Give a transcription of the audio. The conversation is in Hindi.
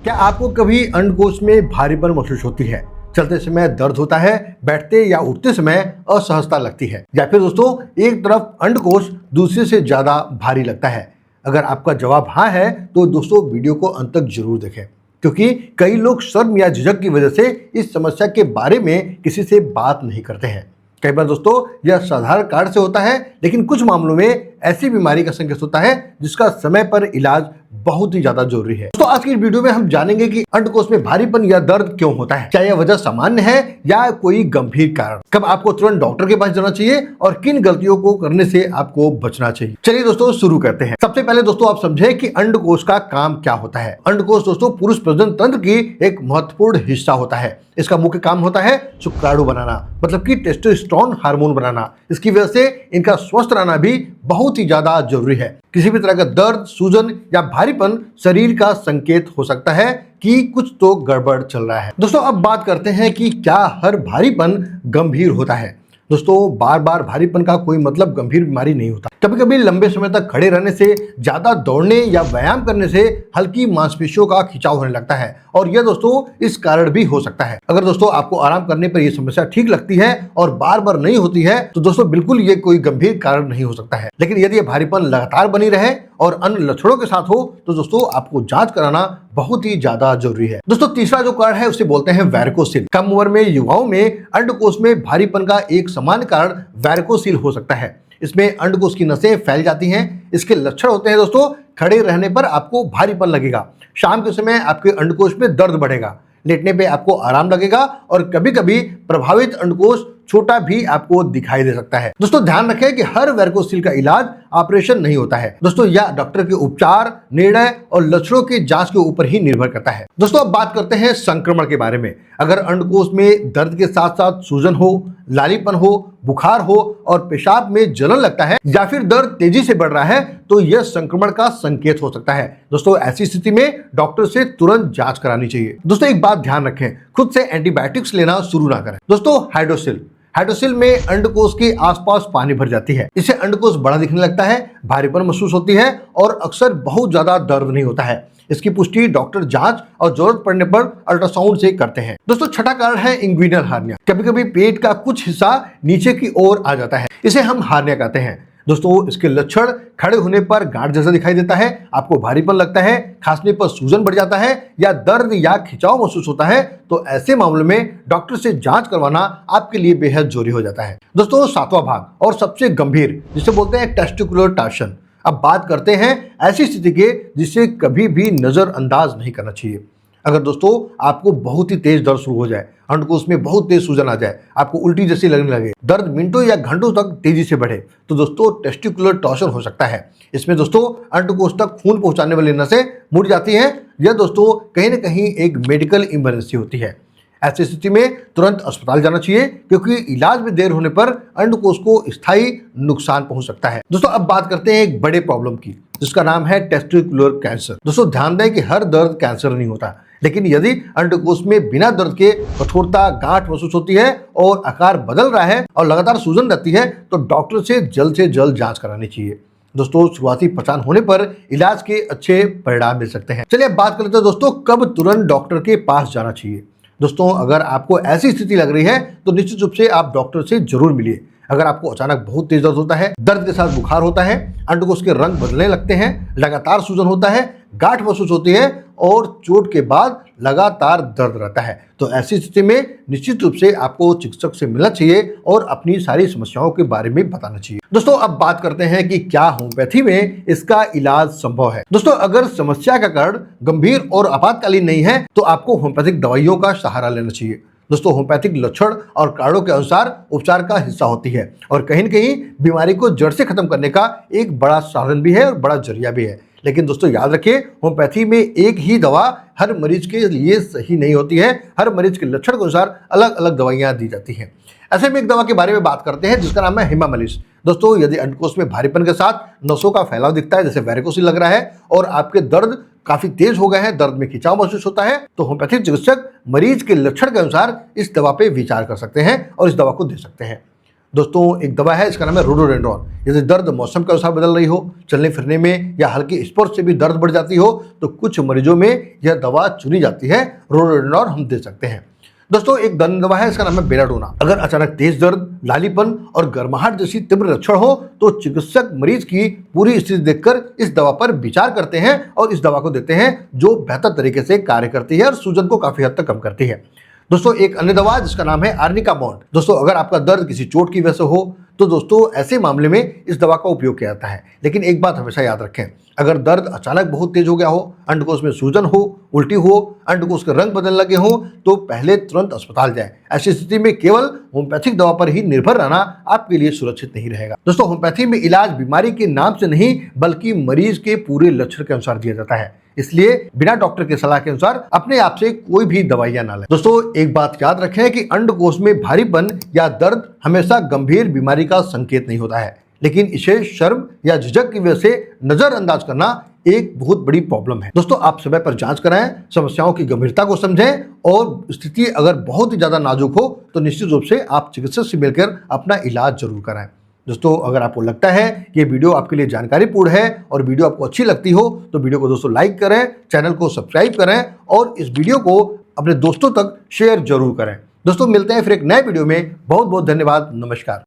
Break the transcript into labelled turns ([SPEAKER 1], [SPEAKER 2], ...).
[SPEAKER 1] क्या आपको कभी अंडकोश में भारीपन महसूस होती है? चलते समय दर्द होता है, बैठते या उठते समय असहजता लगती है, या फिर दोस्तों एक तरफ अंडकोश दूसरे से ज्यादा भारी लगता है? अगर आपका जवाब हाँ है तो दोस्तों वीडियो को अंत तक जरूर देखें, क्योंकि कई लोग शर्म या झिझक की वजह से इस समस्या के बारे में किसी से बात नहीं करते हैं। कई बार दोस्तों यह साधारण कारण से होता है, लेकिन कुछ मामलों में ऐसी बीमारी का संकेत होता है जिसका समय पर इलाज बहुत ही ज्यादा जरूरी है। तो आज की वीडियो में हम जानेंगे कि अंडकोश में भारीपन या दर्द क्यों होता है, क्या यह वजह सामान्य है या कोई गंभीर कारण, कब आपको तुरंत डॉक्टर के पास जाना चाहिए और किन गलतियों को करने से आपको बचना चाहिए। चलिए दोस्तों शुरू करते हैं। सबसे पहले दोस्तों आप समझे कि अंडकोश का काम क्या होता है। अंडकोश दोस्तों पुरुष प्रजनन तंत्र की एक महत्वपूर्ण हिस्सा होता है। इसका मुख्य काम होता है शुक्राणु बनाना, मतलब कि टेस्टोस्टेरोन हार्मोन बनाना। इसकी वजह से इनका स्वस्थ रहना भी बहुत ही ज्यादा जरूरी है। किसी भी तरह का दर्द, सूजन या भारीपन शरीर का संकेत हो सकता है कि कुछ तो गड़बड़ चल रहा है। दोस्तों अब बात करते हैं कि क्या हर भारीपन गंभीर होता है। दोस्तों बार बार भारीपन का कोई मतलब गंभीर बीमारी नहीं होता। कभी कभी लंबे समय तक खड़े रहने से, ज्यादा दौड़ने या व्यायाम करने से हल्की मांसपेशियों का खिंचाव होने लगता है, और यह दोस्तों इस कारण भी हो सकता है। अगर दोस्तों आपको आराम करने पर यह समस्या ठीक लगती है और बार बार नहीं होती है तो दोस्तों बिल्कुल ये कोई गंभीर कारण नहीं हो सकता है। लेकिन यदि यह भारीपन लगातार बनी रहे और अन्य लक्षणों के साथ हो तो दोस्तों आपको जांच कराना बहुत ही ज्यादा जरूरी है। दोस्तों तीसरा जो कारण है उसे बोलते हैं वैरिकोसिल। कम उम्र में युवाओं में अंडकोश में भारीपन का एक सामान्य कारण वैरिकोसिल हो सकता है। इसमें अंडकोश की नसें फैल जाती हैं। इसके लक्षण होते हैं दोस्तों, खड़े रहने पर आपको भारीपन लगेगा, शाम के समय आपके अंडकोश में दर्द बढ़ेगा, लेटने पे आपको आराम लगेगा और कभी कभी प्रभावित अंडकोश छोटा भी आपको दिखाई दे सकता है। दोस्तों ध्यान रखें कि हर वैरिकोसिल का इलाज ऑपरेशन नहीं होता है दोस्तों, यह डॉक्टर के उपचार, निर्णय और लक्षणों की जांच के ऊपर ही निर्भर करता है। दोस्तों अब बात करते हैं संक्रमण के बारे में। अगर अंडकोश में दर्द के साथ साथ सूजन हो, लालीपन हो, बुखार हो और पेशाब में जलन लगता है या फिर दर्द तेजी से बढ़ रहा है तो यह संक्रमण का संकेत हो सकता है। दोस्तों ऐसी स्थिति में डॉक्टर से तुरंत जांच करानी चाहिए। दोस्तों एक बात ध्यान रखें, खुद से एंटीबायोटिक्स लेना शुरू ना करें। दोस्तों हाइड्रोसिल में अंडकोश के आसपास पानी भर जाती है। इससे अंडकोश बड़ा दिखने लगता है, भारीपन महसूस होती है और अक्सर बहुत ज्यादा दर्द नहीं होता है। इसकी पुष्टि डॉक्टर जांच और जरूरत पड़ने पर अल्ट्रासाउंड से करते हैं। दोस्तों छठा कारण है इंग्विनल हार्निया। कभी कभी पेट का कुछ हिस्सा नीचे की ओर आ जाता है, इसे हम हार्निया कहते हैं। दोस्तों इसके लक्षण खड़े होने पर गांठ जैसा दिखाई देता है, आपको भारीपन लगता है, खांसने पर सूजन बढ़ जाता है या दर्द या खिंचाव महसूस होता है, तो ऐसे मामलों में डॉक्टर से जांच करवाना आपके लिए बेहद जरूरी हो जाता है। दोस्तों सातवां भाग और सबसे गंभीर, जिसे बोलते हैं टेस्टिकुलर टॉर्शन। अब बात करते हैं ऐसी स्थिति के जिसे कभी भी नजरअंदाज नहीं करना चाहिए। अगर दोस्तों आपको बहुत ही तेज दर्द शुरू हो जाए, अंडकोश में बहुत तेज सूजन आ जाए, आपको उल्टी जैसी लगने लगे, दर्द मिनटों या घंटों तक तेजी से बढ़े, तो दोस्तों टेस्टिकुलर टॉर्शन हो सकता है। इसमें दोस्तों अंडकोश तक खून पहुंचाने वाली नसें मुड़ जाती हैं। यह दोस्तों कहीं ना कहीं एक मेडिकल इमरजेंसी होती है। ऐसी स्थिति में तुरंत अस्पताल जाना चाहिए, क्योंकि इलाज में देर होने पर अंडकोश को स्थायी नुकसान पहुंच सकता है। दोस्तों अब बात करते हैं एक बड़े प्रॉब्लम की, जिसका नाम है टेस्टिकुलर कैंसर। दोस्तों ध्यान दें कि हर दर्द कैंसर नहीं होता, लेकिन यदि अंडकोश में बिना दर्द के कठोरता, गांठ महसूस होती है और आकार बदल रहा है और लगातार सूजन रहती है तो डॉक्टर से जल्द जांच करानी चाहिए। दोस्तों शुरुआती पहचान होने पर इलाज के अच्छे परिणाम मिल सकते हैं। चलिए अब बात कर लेते हैं दोस्तों कब तुरंत डॉक्टर के पास जाना चाहिए। दोस्तों अगर आपको ऐसी स्थिति लग रही है तो निश्चित रूप से आप डॉक्टर से जरूर मिलिए। अगर आपको अचानक बहुत तेज दर्द होता है, दर्द के साथ बुखार होता है, अंडकोश के रंग बदलने लगते हैं, लगातार सूजन होता है, गांठ महसूस होती है और चोट के बाद लगातार दर्द रहता है, तो ऐसी स्थिति में निश्चित रूप से आपको चिकित्सक से मिलना चाहिए और अपनी सारी समस्याओं के बारे में बताना चाहिए। दोस्तों अब बात करते हैं कि क्या होम्योपैथी में इसका इलाज संभव है। दोस्तों अगर समस्या का कारण गंभीर और आपातकालीन नहीं है तो आपको होम्योपैथिक दवाइयों का सहारा लेना चाहिए। दोस्तों होम्योपैथिक लक्षण और कारणों के अनुसार उपचार का हिस्सा होती है और कहीं न कहीं बीमारी को जड़ से खत्म करने का एक बड़ा साधन भी है और बड़ा जरिया भी है। लेकिन दोस्तों याद रखिए, होम्योपैथी में एक ही दवा हर मरीज के लिए सही नहीं होती है। हर मरीज के लक्षण के अनुसार अलग अलग दवाइयां दी जाती हैं। ऐसे में एक दवा के बारे में बात करते हैं जिसका नाम है हिमामलिस। दोस्तों यदि अंडकोश में भारीपन के साथ नसों का फैलाव दिखता है, जैसे वैरिकोसिल लग रहा है और आपके दर्द काफी तेज हो गए हैं, दर्द में खिंचाव महसूस होता है, तो होम्योपैथिक चिकित्सक मरीज के लक्षण के अनुसार इस दवा पे विचार कर सकते हैं और इस दवा को दे सकते हैं। दोस्तों एक दवा है, इसका नाम है रोडोडेंड्रॉन। जैसे दर्द मौसम के अनुसार बदल रही हो, चलने फिरने में या हल्के स्पर्श से भी दर्द बढ़ जाती हो, तो कुछ मरीजों में यह दवा चुनी जाती है। रोडोडेंड्रॉन हम दे सकते हैं। दोस्तों एक दंत दवा है, इसका नाम है बेलाडोना। अगर अचानक तेज दर्द, लालीपन और गर्माहट जैसी तीव्र लक्षण हो तो चिकित्सक मरीज की पूरी स्थिति देखकर इस दवा पर विचार करते हैं और इस दवा को देते हैं, जो बेहतर तरीके से कार्य करती है और सूजन को काफी हद तक कम करती है। दोस्तों एक अन्य दवा जिसका नाम है आर्निका बॉन्ड। दोस्तों अगर आपका दर्द किसी चोट की वजह से हो तो दोस्तों ऐसे मामले में इस दवा का उपयोग किया जाता है। लेकिन एक बात हमेशा याद रखें, अगर दर्द अचानक बहुत तेज हो गया हो, अंडकोश में सूजन हो, उल्टी हो, अंडकोश के रंग बदलने लगे हो, तो पहले तुरंत अस्पताल जाएं। ऐसी स्थिति में केवल होम्योपैथिक दवा पर ही निर्भर रहना आपके लिए सुरक्षित नहीं रहेगा। दोस्तों होम्योपैथी में इलाज बीमारी के नाम से नहीं बल्कि मरीज के पूरे लक्षण के अनुसार दिया जाता है, इसलिए बिना डॉक्टर की सलाह के अनुसार अपने आप से कोई भी दवाइयां ना लें। दोस्तों एक बात याद रखें कि अंडकोश में भारीपन या दर्द हमेशा गंभीर बीमारी का संकेत नहीं होता है, लेकिन इसे शर्म या झिझक की वजह से नजरअंदाज करना एक बहुत बड़ी प्रॉब्लम है। दोस्तों आप समय पर जांच कराएं, समस्याओं की गंभीरता को समझें और स्थिति अगर बहुत ही ज्यादा नाजुक हो तो निश्चित रूप से आप चिकित्सक से मिलकर अपना इलाज जरूर कराएं। दोस्तों अगर आपको लगता है कि ये वीडियो आपके लिए जानकारीपूर्ण है और वीडियो आपको अच्छी लगती हो तो वीडियो को दोस्तों लाइक करें, चैनल को सब्सक्राइब करें और इस वीडियो को अपने दोस्तों तक शेयर जरूर करें। दोस्तों मिलते हैं फिर एक नए वीडियो में। बहुत बहुत धन्यवाद। नमस्कार।